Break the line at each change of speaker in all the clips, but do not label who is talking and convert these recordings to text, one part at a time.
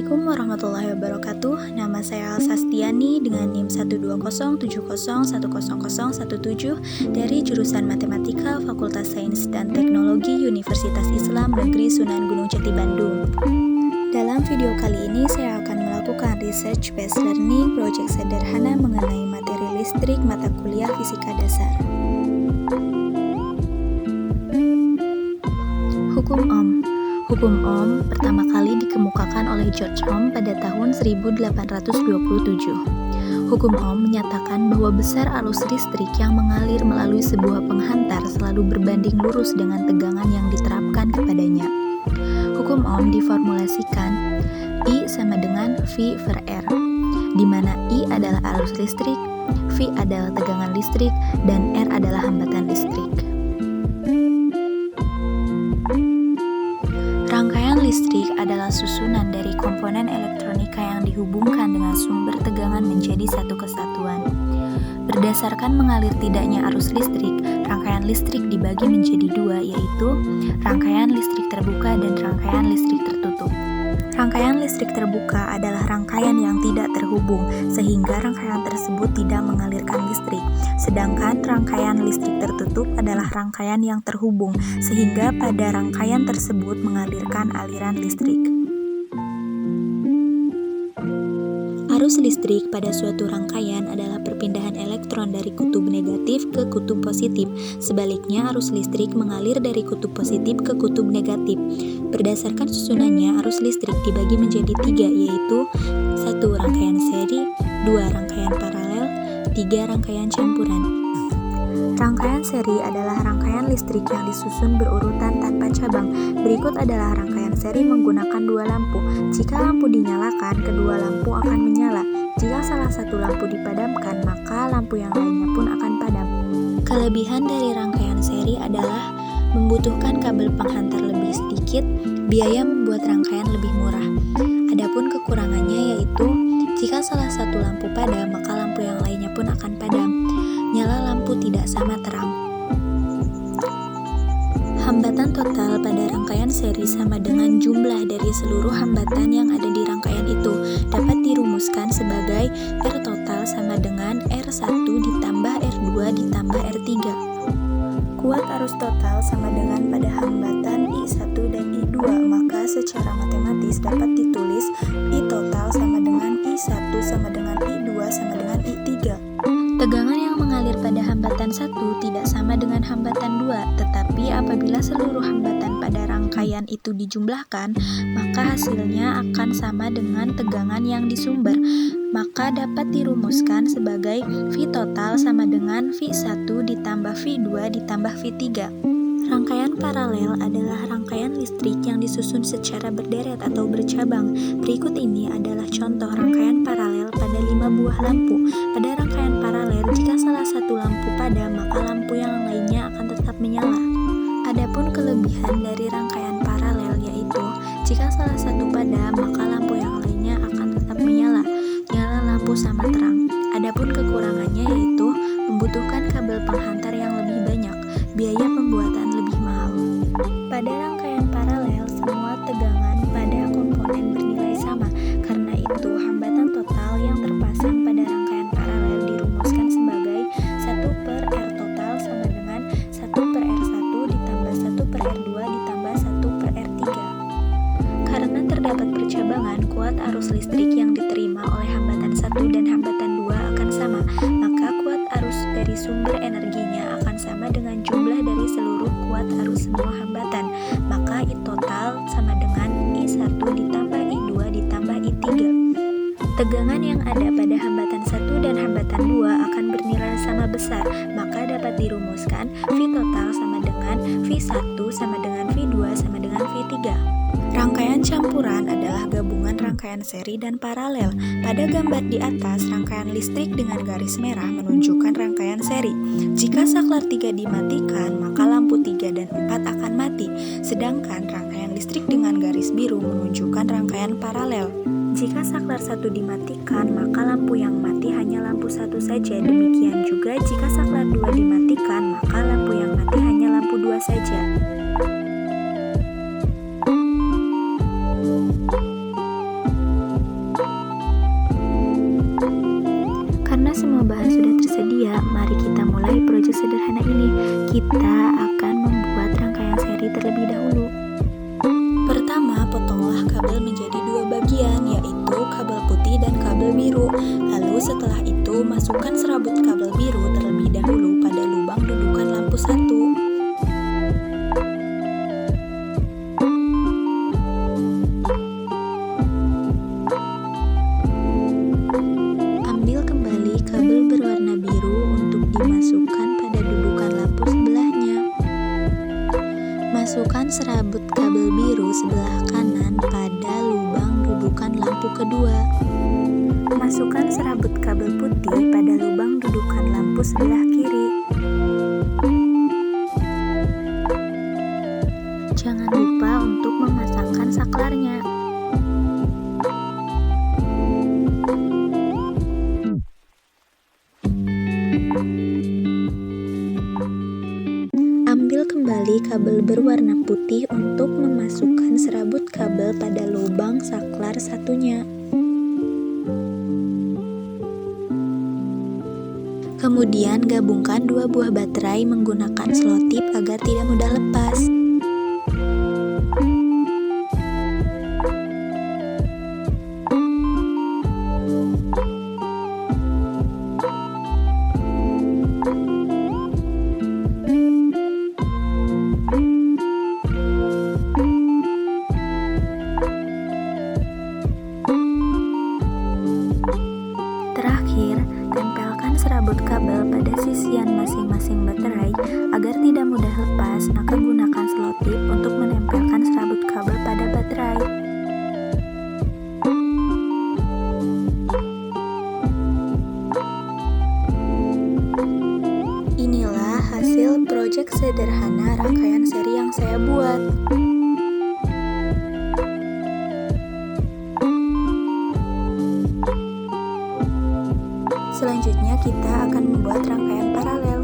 Assalamualaikum warahmatullahi wabarakatuh. Nama saya Alsa Stiani dengan NIM 12070101017 dari jurusan Matematika Fakultas Sains dan Teknologi Universitas Islam Negeri Sunan Gunung Jati Bandung. Dalam video kali ini saya akan melakukan research based learning project sederhana mengenai materi listrik mata kuliah fisika dasar. Hukum Ohm. Hukum Ohm pertama kali dikemukakan oleh George Ohm pada tahun 1827. Hukum Ohm menyatakan bahwa besar arus listrik yang mengalir melalui sebuah penghantar selalu berbanding lurus dengan tegangan yang diterapkan kepadanya. Hukum Ohm diformulasikan I sama dengan V per R, di mana I adalah arus listrik, V adalah tegangan listrik, dan R adalah hambatan listrik. Rangkaian listrik adalah susunan dari komponen elektronika yang dihubungkan dengan sumber tegangan menjadi satu kesatuan. Berdasarkan mengalir tidaknya arus listrik, rangkaian listrik dibagi menjadi dua, yaitu rangkaian listrik terbuka dan rangkaian listrik tertutup. Rangkaian listrik terbuka adalah rangkaian yang tidak terhubung, sehingga rangkaian tersebut tidak mengalirkan listrik. Sedangkan rangkaian listrik tertutup adalah rangkaian yang terhubung, sehingga pada rangkaian tersebut mengalirkan aliran listrik. Arus listrik pada suatu rangkaian adalah perpindahan elektron dari kutub negatif ke kutub positif. Sebaliknya, arus listrik mengalir dari kutub positif ke kutub negatif. Berdasarkan susunannya, arus listrik dibagi menjadi tiga, yaitu 1. Rangkaian seri, 2. Rangkaian paralel, 3. Rangkaian campuran. Rangkaian seri adalah rangkaian listrik yang disusun berurutan tanpa cabang. Berikut adalah rangkaian seri menggunakan dua lampu. Jika lampu dinyalakan, kedua lampu akan menyala. Jika salah satu lampu dipadamkan, maka lampu yang lainnya pun akan padam. Kelebihan dari rangkaian seri adalah membutuhkan kabel penghantar lebih sedikit, biaya membuat rangkaian lebih murah. Adapun kekurangannya yaitu, jika salah satu lampu padam, maka lampu yang lainnya pun akan padam. Nyala lampu tidak sama terang. Hambatan total pada rangkaian seri sama dengan jumlah dari seluruh hambatan yang ada di rangkaian itu. Dapat dirumuskan sebagai R total sama dengan R1 ditambah R2 ditambah R3. Kuat arus total sama dengan pada hambatan I1 dan I2, maka secara matematis dapat ditulis I total sama dengan I1 sama dengan I2 sama dengan I3. Tegangan yang mengalir pada hambatan 1 tidak sama dengan hambatan 2, tetapi apabila seluruh hambatan pada rangkaian itu dijumlahkan, maka hasilnya akan sama dengan tegangan yang disumber. Maka dapat dirumuskan sebagai V total sama dengan V1 ditambah V2 ditambah V3. Rangkaian paralel adalah rangkaian listrik yang disusun secara berderet atau bercabang. Berikut ini adalah contoh rangkaian paralel pada 5 buah lampu. Pada rangkaian paralel, jika salah satu lampu padam, maka lampu yang lainnya akan tetap menyala. Adapun kelebihan dari rangkaian paralel yaitu, jika salah satu padam, maka lampu yang lainnya akan tetap menyala. Nyala lampu sama terang. Adapun kekurangannya yaitu, membutuhkan kabel penghantar yang lebih banyak. Biaya pembuatan lebih mahal. Pada rangkaian paralel, semua tegangan pada komponen bernilai sama. Karena itu, hambatan total yang terpasang pada rangkaian paralel dirumuskan sebagai 1 per R total sama dengan 1 per R1 ditambah 1 per R2 ditambah 1 per R3. Karena terdapat percabangan, kuat arus listrik yang diterima oleh hambatan 1 dan hambatan 2 akan sama, maka kuat arus dari sumber energinya akan sama dengan jumlah dari seluruh kuat arus semua hambatan, maka I total sama dengan I1 ditambah I2 ditambah I3. Tegangan yang ada pada hambatan 1 dan hambatan 2 akan bernilai sama besar, maka dapat dirumuskan V total sama dengan V1 sama dengan V2 sama dengan V3. Rangkaian campuran adalah gabungan rangkaian seri dan paralel. Pada gambar di atas, rangkaian listrik dengan garis merah menunjukkan rangkaian seri. Jika saklar 3 dimatikan, maka lampu 3 dan 4 akan mati. Sedangkan rangkaian listrik dengan garis biru menunjukkan rangkaian paralel. Jika saklar 1 dimatikan, maka lampu yang mati hanya lampu 1 saja. Demikian juga jika saklar 2 dimatikan, maka lampu yang mati hanya lampu 2 saja. Masukkan serabut kabel biru sebelah kanan pada lubang dudukan lampu kedua. Masukkan serabut kabel putih pada lubang dudukan lampu sebelah kiri. Jangan lupa untuk memasangkan saklarnya. Ambil kembali kabel berwarna putih untuk memasukkan serabut kabel pada lubang saklar satunya. Kemudian gabungkan dua buah baterai menggunakan selotip agar tidak mudah lepas. Terakhir, tempelkan serabut kabel pada sisian masing-masing baterai agar tidak mudah lepas, maka gunakan selotip untuk menempelkan serabut kabel pada baterai. Inilah hasil proyek sederhana rangkaian seri yang saya buat. Selanjutnya kita akan membuat rangkaian paralel.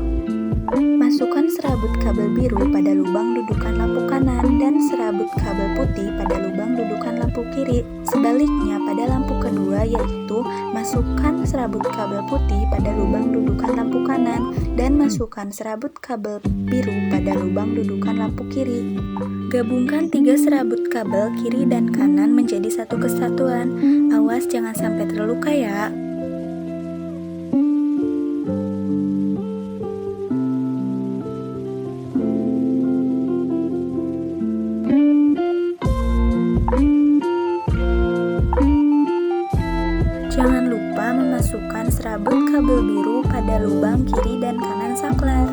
Masukkan serabut kabel biru pada lubang dudukan lampu kanan dan serabut kabel putih pada lubang dudukan lampu kiri. Sebaliknya pada lampu kedua, yaitu masukkan serabut kabel putih pada lubang dudukan lampu kanan dan masukkan serabut kabel biru pada lubang dudukan lampu kiri. Gabungkan 3 serabut kabel kiri dan kanan menjadi satu kesatuan. Awas jangan sampai terluka ya. Jangan lupa memasukkan serabut kabel biru pada lubang kiri dan kanan saklar.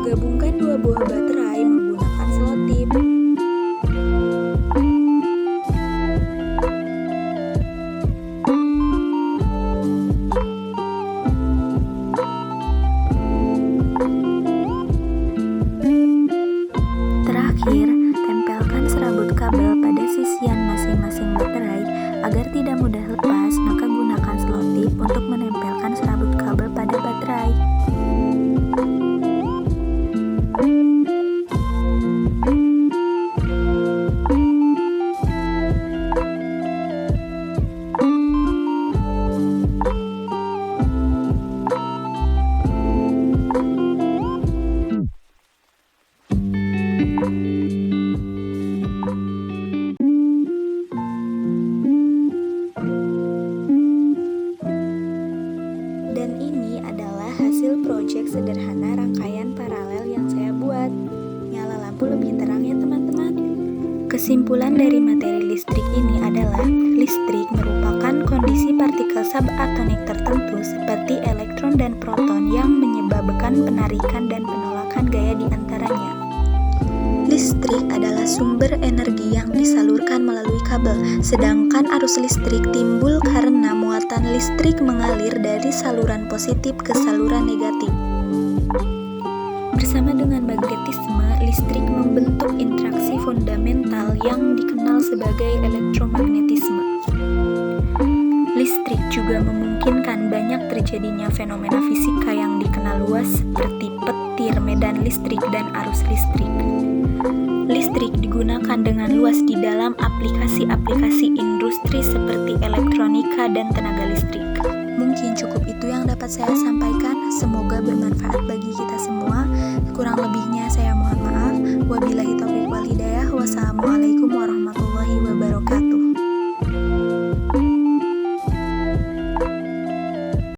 Gabungkan 2 buah baterai menggunakan selotip. Terakhir, tempelkan serabut kabel pada sisian masing-masing baterai agar tidak mudah lepas, maka gunakan selotip untuk menempelkan serabut kabel pada baterai. Dan ini adalah hasil proyek sederhana rangkaian paralel yang saya buat. Nyala lampu lebih terang ya teman-teman. Kesimpulan dari materi listrik ini adalah listrik merupakan kondisi partikel subatonik tertentu seperti elektron dan proton yang menyebabkan penarikan dan penolakan gaya di antaranya. Listrik adalah sumber energi yang disalurkan melalui kabel, sedangkan arus listrik timbul karena muatan listrik mengalir dari saluran positif ke saluran negatif. Bersama dengan magnetisme, listrik membentuk interaksi fundamental yang dikenal sebagai elektromagnetisme. Listrik juga memungkinkan banyak terjadinya fenomena fisika yang dikenal luas seperti petir, medan listrik, dan arus listrik. Listrik digunakan dengan luas di dalam aplikasi-aplikasi industri seperti elektronika dan tenaga listrik. Mungkin cukup itu yang dapat saya sampaikan. Semoga bermanfaat bagi kita semua. Kurang lebihnya